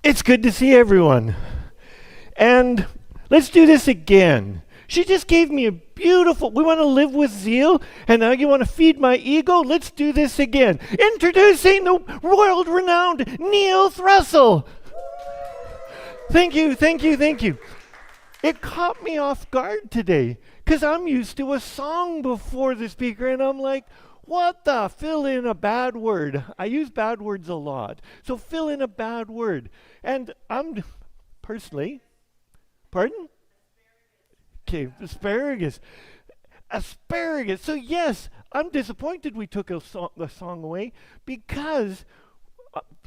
It's good to see everyone. And let's do this again. She just gave me a beautiful, we want to live with zeal, and now you want to feed my ego? Let's do this again. Introducing the world-renowned Neil Thrussell. Thank you, thank you, thank you. It caught me off guard today, because I'm used to a song before the speaker, and I'm like, what the? Fill in a bad word. I use bad words a lot. So fill in a bad word. And I'm personally, pardon? Okay, asparagus. Asparagus. So yes, I'm disappointed we took the song away because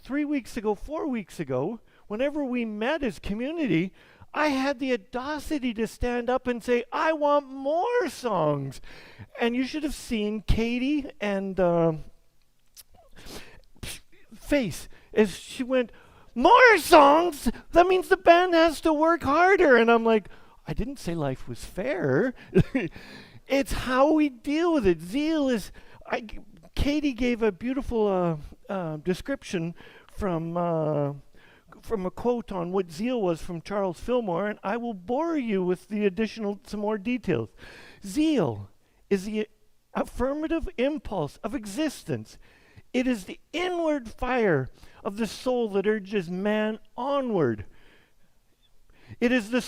3 weeks ago, 4 weeks ago, whenever we met as community, I had the audacity to stand up and say, I want more songs. And you should have seen Katie and face as she went, more songs? That means the band has to work harder. And I'm like, I didn't say life was fair. It's how we deal with it. Zeal is, Katie gave a beautiful description from a quote on what zeal was from Charles Fillmore, and I will bore you with some more details. Zeal is the affirmative impulse of existence. It is the inward fire of the soul that urges man onward. It is the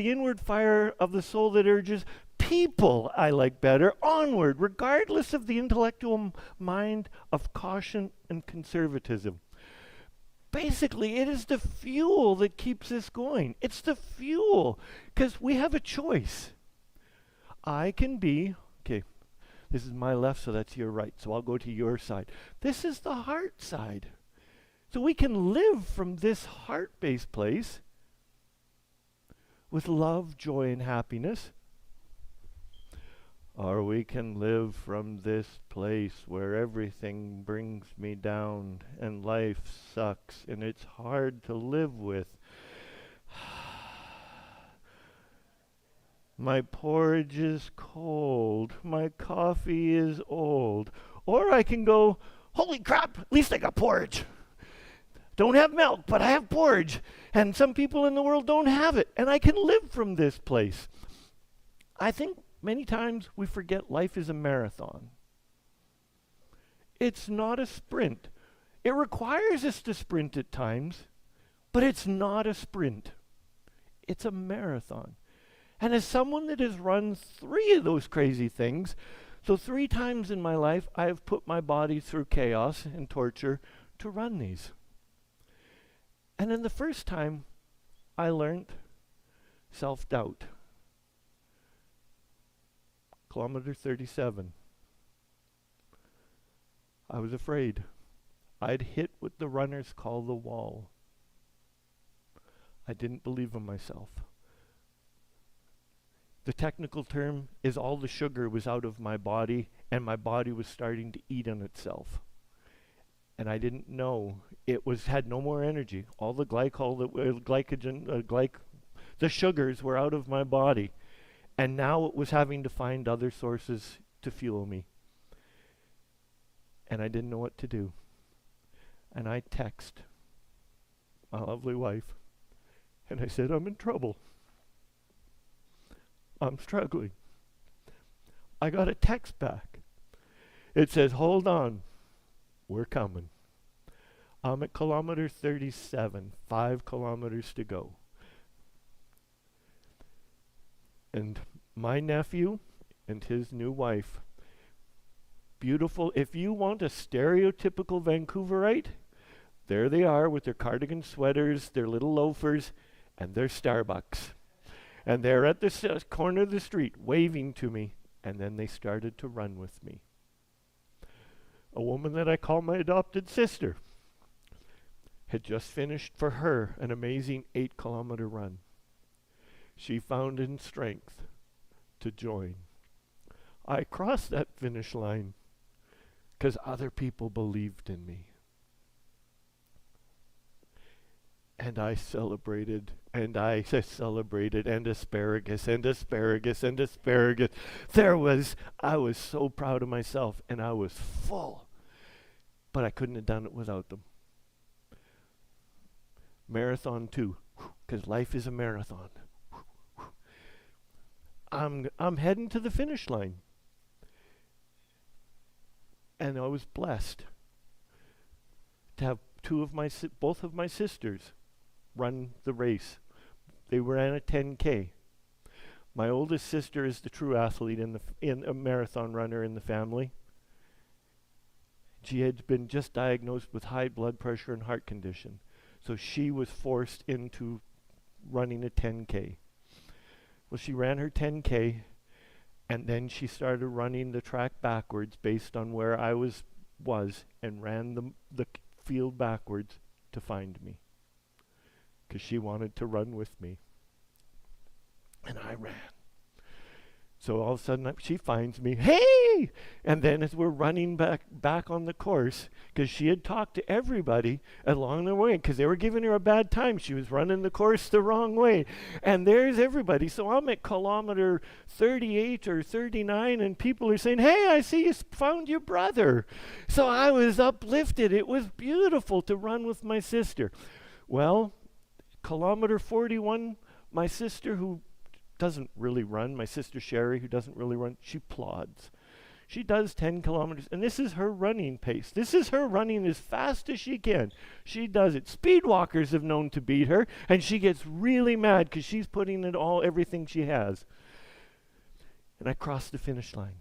inward fire of the soul that urges people, I like better, onward, regardless of the intellectual mind of caution and conservatism. Basically, it is the fuel that keeps us going. It's the fuel, because we have a choice. I can be, okay, this is my left, so that's your right, so I'll go to your side. This is the heart side. So we can live from this heart-based place with love, joy, and happiness. Or we can live from this place where everything brings me down and life sucks and it's hard to live with. My porridge is cold. My coffee is old. Or I can go, holy crap, at least I got porridge. Don't have milk, but I have porridge. And some people in the world don't have it. And I can live from this place. I think many times we forget life is a marathon. It's not a sprint. It requires us to sprint at times, but it's not a sprint. It's a marathon. And as someone that has run 3 of those crazy things, so 3 times in my life I have put my body through chaos and torture to run these. And then the first time I learned self-doubt. Kilometer 37. I was afraid. I'd hit what the runners call the wall. I didn't believe in myself. The technical term is all the sugar was out of my body and my body was starting to eat on itself. And I didn't know it had no more energy. All the the sugars were out of my body. And now it was having to find other sources to fuel me. And I didn't know what to do. And I text my lovely wife. And I said, I'm in trouble. I'm struggling. I got a text back. It says, hold on. We're coming. I'm at kilometer 37, 5 kilometers to go. And my nephew and his new wife, beautiful. If you want a stereotypical Vancouverite, there they are with their cardigan sweaters, their little loafers, and their Starbucks. And they're at the corner of the street waving to me, and then they started to run with me. A woman that I call my adopted sister had just finished for her an amazing 8-kilometer run. She found in strength to join. I crossed that finish line because other people believed in me. And I celebrated, and I celebrated, and asparagus, and asparagus, and asparagus. I was so proud of myself, and I was full. But I couldn't have done it without them. Marathon 2, because life is a marathon. I'm heading to the finish line. And I was blessed to have both of my sisters run the race. They ran a 10K. My oldest sister is the true athlete in a marathon runner in the family. She had been just diagnosed with high blood pressure and heart condition. So she was forced into running a 10K. Well, she ran her 10K, and then she started running the track backwards based on where I was and ran the field backwards to find me, because she wanted to run with me. And I ran. So all of a sudden she finds me, hey! And then as we're running back on the course, because she had talked to everybody along the way, because they were giving her a bad time. She was running the course the wrong way. And there's everybody. So I'm at kilometer 38 or 39, and people are saying, hey, I see you found your brother. So I was uplifted. It was beautiful to run with my sister. Well, kilometer 41, my sister, who doesn't really run, my sister Sherry, who doesn't really run, she plods. She does 10 kilometers, and this is her running pace. This is her running as fast as she can. She does it. Speed walkers have known to beat her, and she gets really mad because she's putting in everything she has. And I crossed the finish line.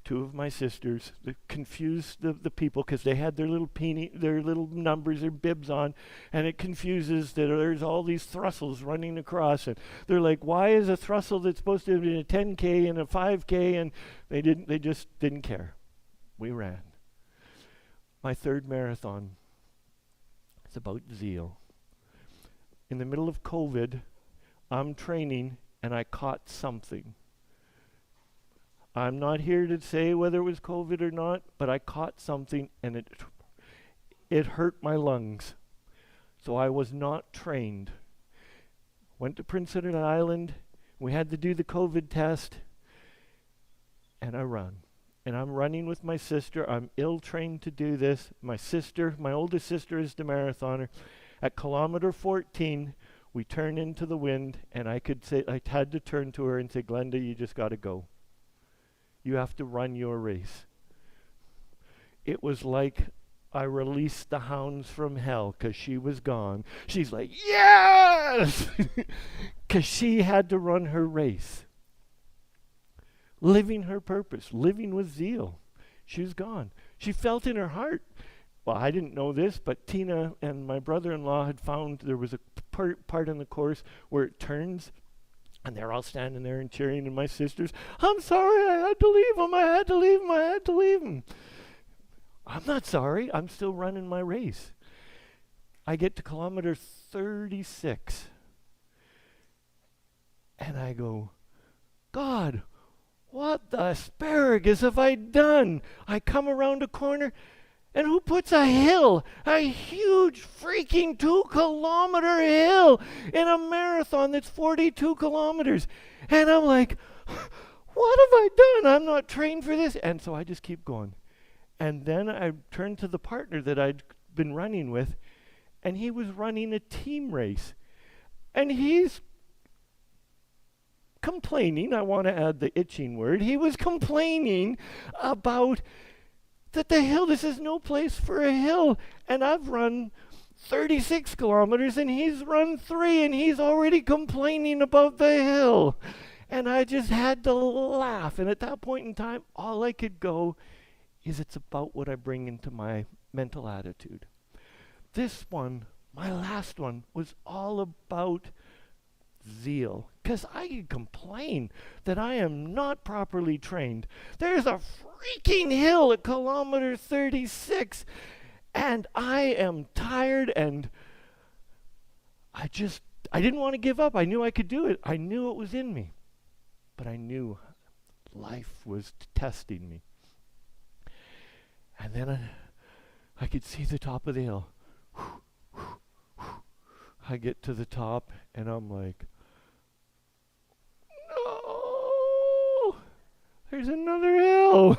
Two of my sisters confused the people because they had their little numbers, their bibs on, and it confuses that there's all these Thrussells running across, and they're like, why is a Thrussell that's supposed to be a 10K and a 5K? And they just didn't care. We ran. My third marathon is about Zeal. In the middle of COVID, I'm training and I caught something. I'm not here to say whether it was COVID or not, but I caught something and it hurt my lungs. So I was not trained. Went to Prince Edward Island. We had to do the COVID test. And I run. And I'm running with my sister. I'm ill-trained to do this. My oldest sister is the marathoner. At kilometer 14, we turn into the wind, and I had to turn to her and say, Glenda, you just got to go. You have to run your race. It was like I released the hounds from hell because she was gone. She's like, yes! Because she had to run her race. Living her purpose, living with zeal. She was gone. She felt in her heart. Well, I didn't know this, but Tina and my brother-in-law had found there was a part in the course where it turns. And they're all standing there and cheering, and my sisters, I'm sorry, I had to leave him, I had to leave him, I had to leave him. I'm not sorry, I'm still running my race. I get to kilometer 36, and I go, God, what the asparagus have I done? I come around a corner, and who puts a huge freaking 2-kilometer hill in a marathon that's 42 kilometers? And I'm like, what have I done? I'm not trained for this. And so I just keep going. And then I turned to the partner that I'd been running with, and he was running a team race. And he's complaining, I want to add the itching word, he was complaining about that the hill, this is no place for a hill. And I've run 36 kilometers and he's run 3 and he's already complaining about the hill. And I just had to laugh. And at that point in time, all I could go is it's about what I bring into my mental attitude. This one, my last one, was all about zeal. Because I can complain that I am not properly trained. There's a freaking hill at kilometer 36 and I am tired, and I didn't want to give up. I knew I could do it. I knew it was in me. But I knew life was testing me. And then I could see the top of the hill. I get to the top and I'm like, no, there's another hill.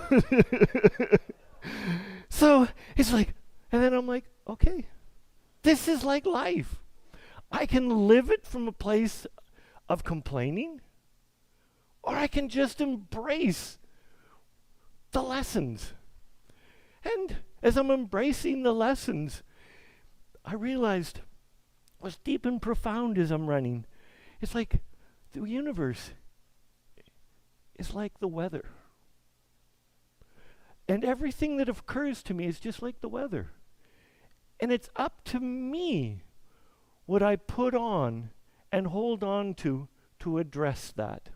So it's like, and then I'm like, okay, This is like life. I can live it from a place of complaining, or I can just embrace the lessons. And as I'm embracing the lessons, I realized what's deep and profound as I'm running. It's like the universe is like the weather. And everything that occurs to me is just like the weather. And it's up to me what I put on and hold on to address that.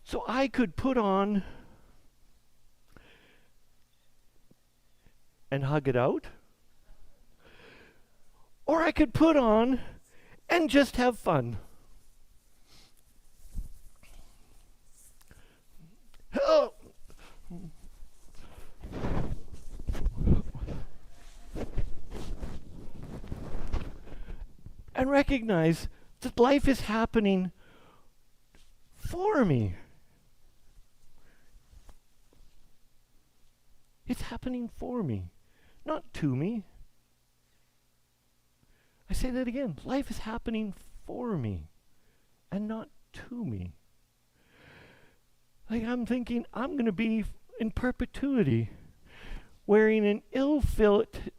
So I could put on and hug it out, or I could put on and just have fun. Oh. And recognize that life is happening for me. It's happening for me, not to me. I say that again. Life is happening for me and not to me. Like I'm thinking I'm going to be in perpetuity wearing an ill-fit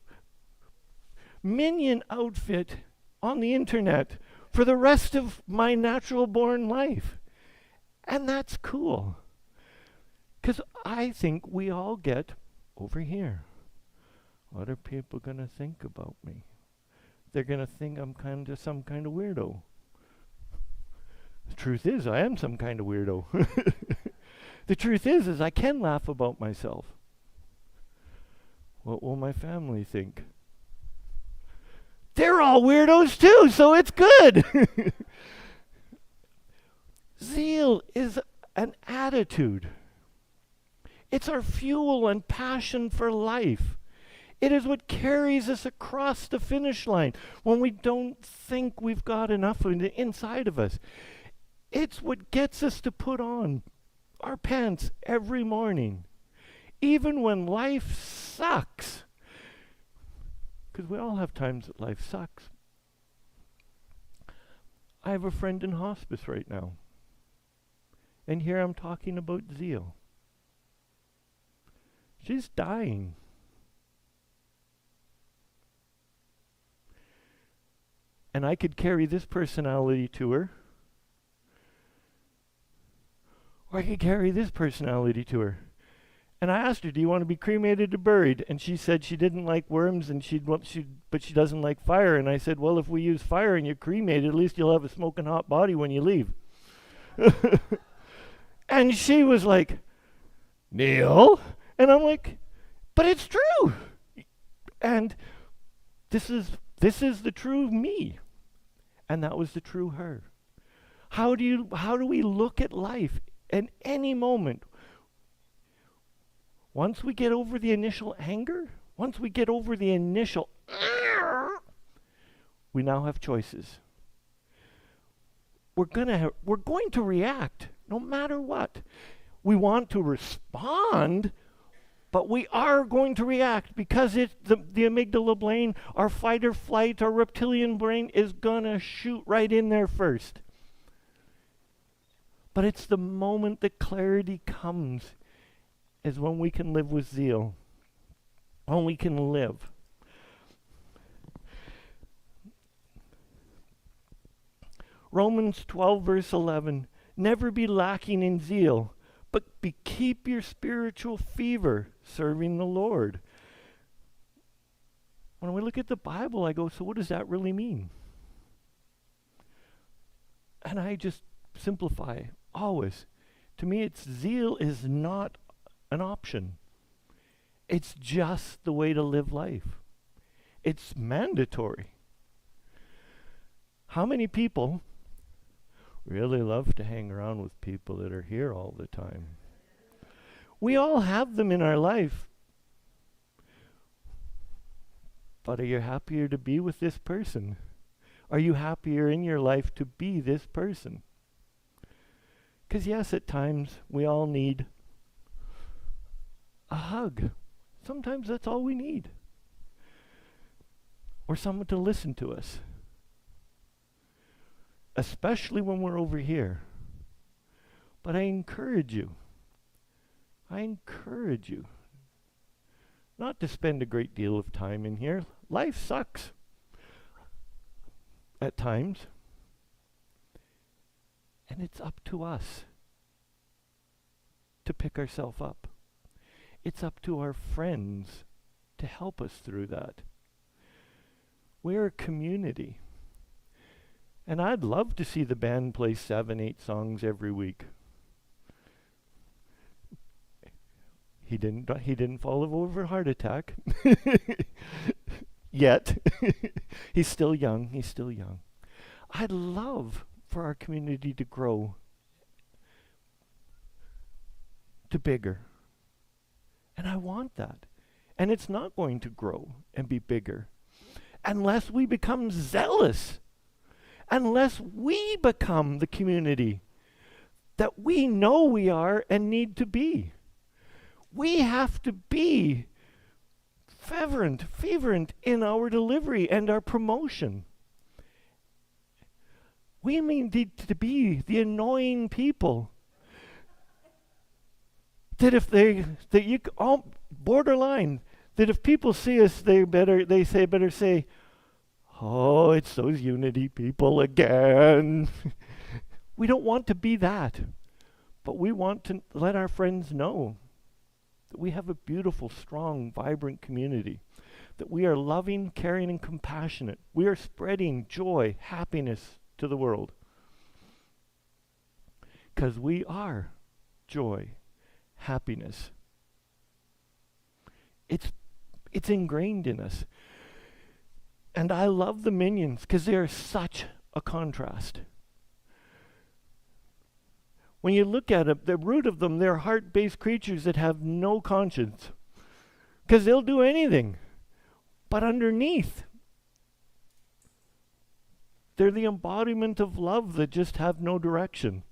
minion outfit on the internet for the rest of my natural-born life. And that's cool. Because I think we all get over here. What are people going to think about me? They're going to think I'm some kind of weirdo. The truth is, I am some kind of weirdo. The truth is I can laugh about myself. What will my family think? They're all weirdos too, so it's good. Zeal is an attitude. It's our fuel and passion for life. It is what carries us across the finish line when we don't think we've got enough in the inside of us. It's what gets us to put on our pants every morning, even when life sucks. Because we all have times that life sucks. I have a friend in hospice right now. And here I'm talking about Zeal. She's dying. And I could carry this personality to her. Or I could carry this personality to her. And I asked her, do you want to be cremated or buried? And she said she didn't like worms, and but she doesn't like fire. And I said, well, if we use fire and you're cremated, at least you'll have a smoking hot body when you leave. And she was like, Neil? And I'm like, but it's true. And this is the true me. And that was the true her. How do we look at life in any moment? Once we get over the initial anger, once we get over the initial, we now have choices. We're going to react no matter what. We want to respond, but we are going to react because it's the amygdala brain, our fight or flight, our reptilian brain is going to shoot right in there first. But it's the moment that clarity comes is when we can live with zeal. When we can live. Romans 12 verse 11, never be lacking in zeal, but keep your spiritual fever serving the Lord. When we look at the Bible, I go, so what does that really mean? And I just simplify, always. To me, zeal is not an option. It's just the way to live life. It's mandatory. How many people really love to hang around with people that are here all the time? We all have them in our life. But are you happier to be with this person? Are you happier in your life to be this person? Because yes, at times we all need a hug. Sometimes that's all we need. Or someone to listen to us. Especially when we're over here. But I encourage you not to spend a great deal of time in here. Life sucks at times. And it's up to us to pick ourselves up. It's up to our friends to help us through that. We're a community. And I'd love to see the band play 7, 8 songs every week. He didn't fall over a heart attack. Yet. He's still young. I'd love for our community to grow to bigger. And I want that. And it's not going to grow and be bigger unless we become zealous. Unless we become the community that we know we are and need to be. We have to be fervent in our delivery and our promotion. We need to be the annoying people that if borderline, that if people see us, they better say, oh, it's those unity people again. We don't want to be that, but we want to let our friends know that we have a beautiful, strong, vibrant community, that we are loving, caring, and compassionate. We are spreading joy, happiness to the world. Because we are joy, happiness. It's ingrained in us. And I love the minions because they are such a contrast. When you look at it, the root of them, they're heart-based creatures that have no conscience. Because they'll do anything. But underneath, they're the embodiment of love that just have no direction.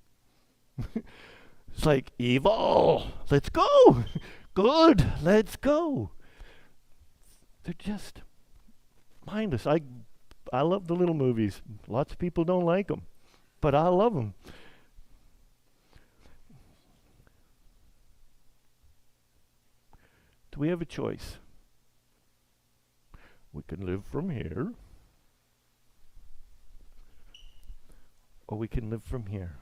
It's like, evil, let's go. Good, let's go. They're just mindless. I love the little movies. Lots of people don't like them, but I love them. Do we have a choice? We can live from here, or we can live from here.